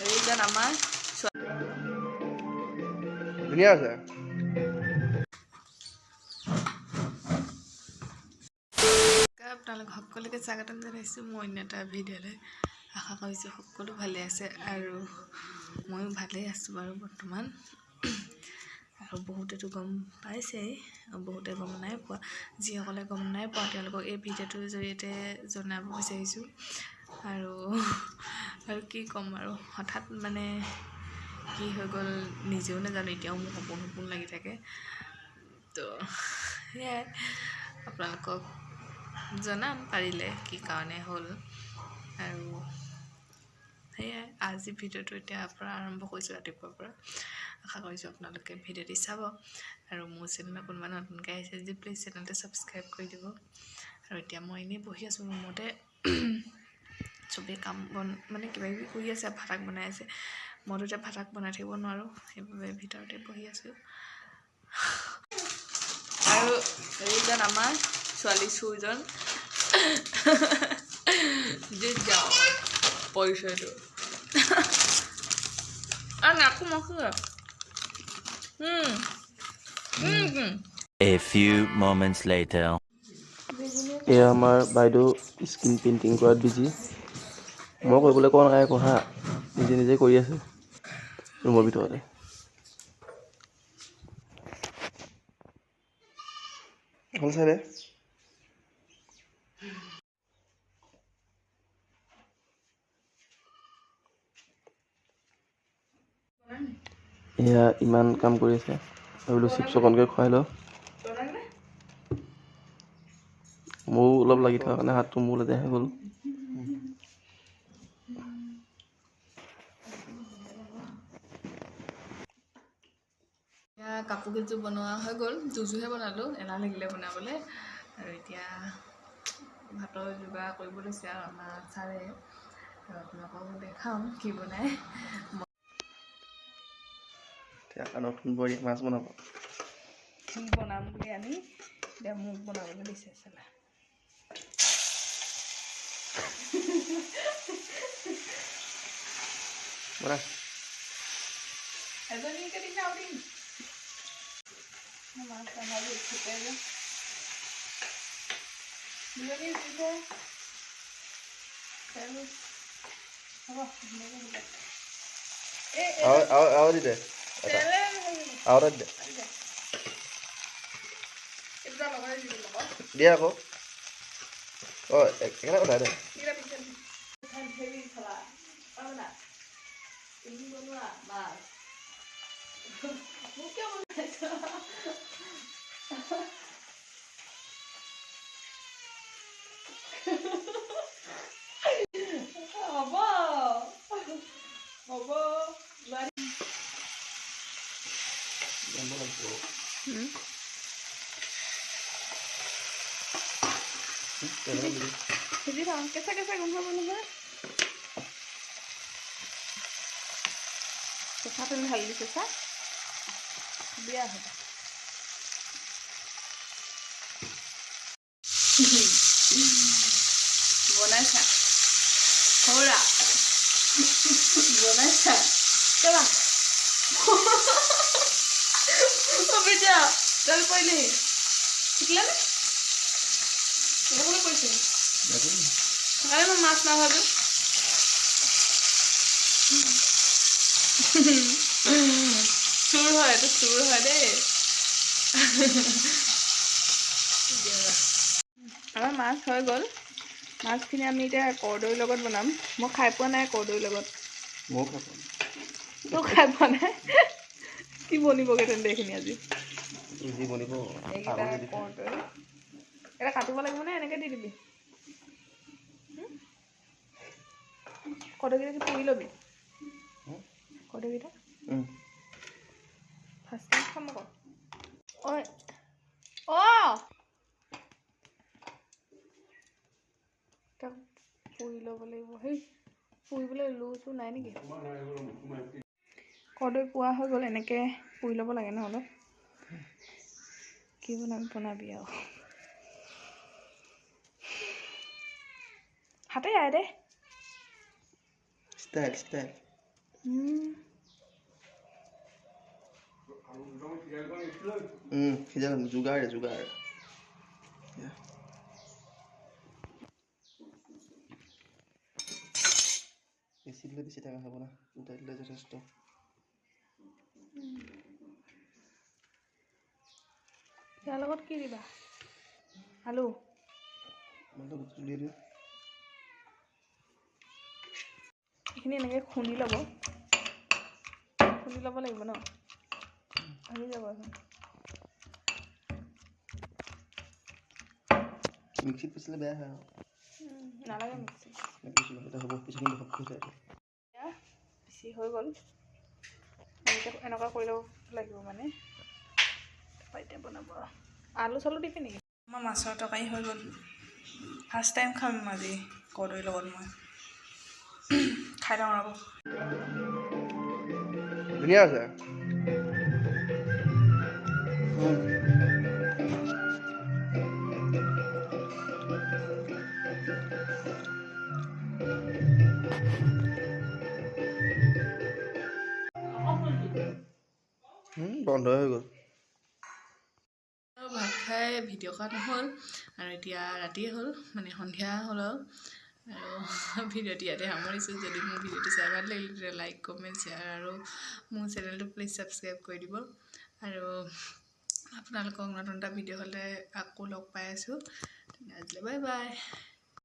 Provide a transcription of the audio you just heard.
এইজন আমাৰ ধুনীয়া আছে আপোনালোক সকলোকে স্বাগতম জনাইছোঁ মই অন্য এটা ভিডিঅ'লৈ আশা কৰিছোঁ সকলো ভালে আছে আৰু ময়ো ভালেই আছোঁ বাৰু বৰ্তমান আৰু বহুতেতো গম পাইছেই বহুতে গম নাই পোৱা যিসকলে গম নাই পোৱা তেওঁলোকক এই ভিডিঅ'টোৰ জৰিয়তে জনাব বিচাৰিছোঁ আৰু কি ক'ম আৰু হঠাৎ মানে কি হৈ গ'ল নিজেও নাজানো এতিয়াও মোৰ সপোন সপোন লাগি থাকে তো সেয়াই আপোনালোকক জনাম পাৰিলে কি কাৰণে হ'ল আৰু সেয়াই আজি ভিডিঅ'টো এতিয়াৰ পৰা আৰম্ভ কৰিছোঁ ৰাতিপুৱাৰ পৰা আশা কৰিছোঁ আপোনালোকে ভিডিঅ'টি চাব আৰু মোৰ চেনেলত কোনোবা নতুনকৈ আহিছে যদি প্লিজ চেনেলটো ছাবস্ক্ৰাইব কৰি দিব আৰু এতিয়া মই এনেই বহি আছোঁ ৰুমতে চবেই কাম বন মানে কিবাকিবি কৰি আছে ভাত বনাই আছে মইতো এতিয়া ভাত বনাই থাকিব নোৱাৰোঁ সেইবাবে ভিতৰতে বহি আছোঁ আৰু এইজন আমাৰ ছোৱালী চুৰজন যে যাওঁ পৰিচয়টো আৰু নাকো মাখো A few moments later. এয়া আমাৰ বাইদেউ স্ক্ৰীন পেইণ্টিং কৰাত বিজি মই কৰিবলৈ কোৱা নাই একো হা নিজে নিজে কৰি আছে ৰুমৰ ভিতৰতে হ'ল চাই এয়া ইমান কাম কৰি আছে ভাবিলোঁ চিপছ অকণকৈ খুৱাই লওঁ মোৰো অলপ লাগি থকা কাৰণে হাতটো মোৰ লেতেৰা হৈ গ'ল কাপোৰ কেইযোৰ বনোৱা হৈ গ'ল দুযোৰহে বনালোঁ এলাহ লাগিলে বনাবলৈ আৰু এতিয়া ভাতৰ যোগাৰ কৰিব লৈছে আৰু আমাৰ ছাৰে আৰু আপোনালোকক দেখাম কি বনাই নতুন বৰী মাছ বনাব বনাম বুলি আনি এতিয়া মোক বনাবলৈ দিছে চালা বনা এজনীকে দিছে আৰু দিম মাছ বনালোঁ উঠিছে যে দুজনী উঠিছে হ'ব আৰু দি দে আৰু দে দিয়ে আকৌ অঁ একেটা কথা দে সিজি থাক কেঁচা কেঁচা গোন্ধাব নহয় কেঁচা তুমি ঢালি দি কেঁচা বিয়া হ'ব বনাইছা সৌৰা বনাইছা কেলা বেটা তেল পৰিলেহি শিকিলানে কৈছে সেইকাৰণে মই মাছ নাভাজো চুৰ হয় এইটো চুৰ হয় দেই আমাৰ মাছ হৈ গ'ল মাছখিনি আমি এতিয়া কৰ্দৈৰ লগত বনাম মই খাই পোৱা নাই কৰ্দৈৰ লগত তই খাই পোৱা নাই কি বনিবগৈ তেন্তে এইখিনি আজি এইকেইটা কৰ্দৈ এটা কাটিব লাগিব নে এনেকৈ দি দিবি কৰ্দৈকেইটা কি পুৰি ল'বি কৰ্দৈকেইটা ফাৰ্ষ্ট টাইম খাম আকৌ ঐ তাক পুৰি ল'ব লাগিব সেই পুৰিবলৈ লুচু নাই নেকি কৰ্দৈ পোৱা হৈ গ'ল এনেকৈ পুৰি ল'ব লাগে ন অলপ কি বনাবি আৰু হাতে আয় দে ষ্টাইল সিজাম যোগাৰ বেছি দিলে বেছি টেঙা হ'ব না দুটা দিলে যথেষ্ট ইয়াৰ লগত কি দিবা আলু উলিয়াই দিওঁ এইখিনি এনেকৈ খুন্দি ল'ব লাগিব ন ভাঙি যাব এখন মিক্সিত পিচিলে বেয়া হয় নালাগে মিক্সি হ'ব পিছখিনি পিচি হৈ গ'ল এনেকুৱা কৰি ল'ব লাগিব মানে এতিয়া বনাব আলু চালু দিবি নেকি আমাৰ মাছৰ তৰকাৰী হৈ গ'ল ফাৰ্ষ্ট টাইম খাম আজি কৰ্দৈৰ লগত মই খাই লওঁ ৰ'ব ধুনীয়া আছে বন্ধ হৈ গ'ল ভাত খাই ভিডিঅ' কৰা নহ'ল আৰু এতিয়া ৰাতিয়ে হ'ল মানে সন্ধিয়া হ'ল আৰু ভিডিঅ'টো ইয়াতে সামৰিছোঁ যদি মোৰ ভিডিঅ'টো চাই ভাল লাগিলে তেতিয়া লাইক কমেণ্ট শ্বেয়াৰ আৰু মোৰ চেনেলটো প্লিজ ছাবস্ক্ৰাইব কৰি দিব আৰু আপোনালোকক নতুন এটা ভিডিঅ' হ'লে আকৌ লগ পাই আছোঁ আজিলৈ বাই বাই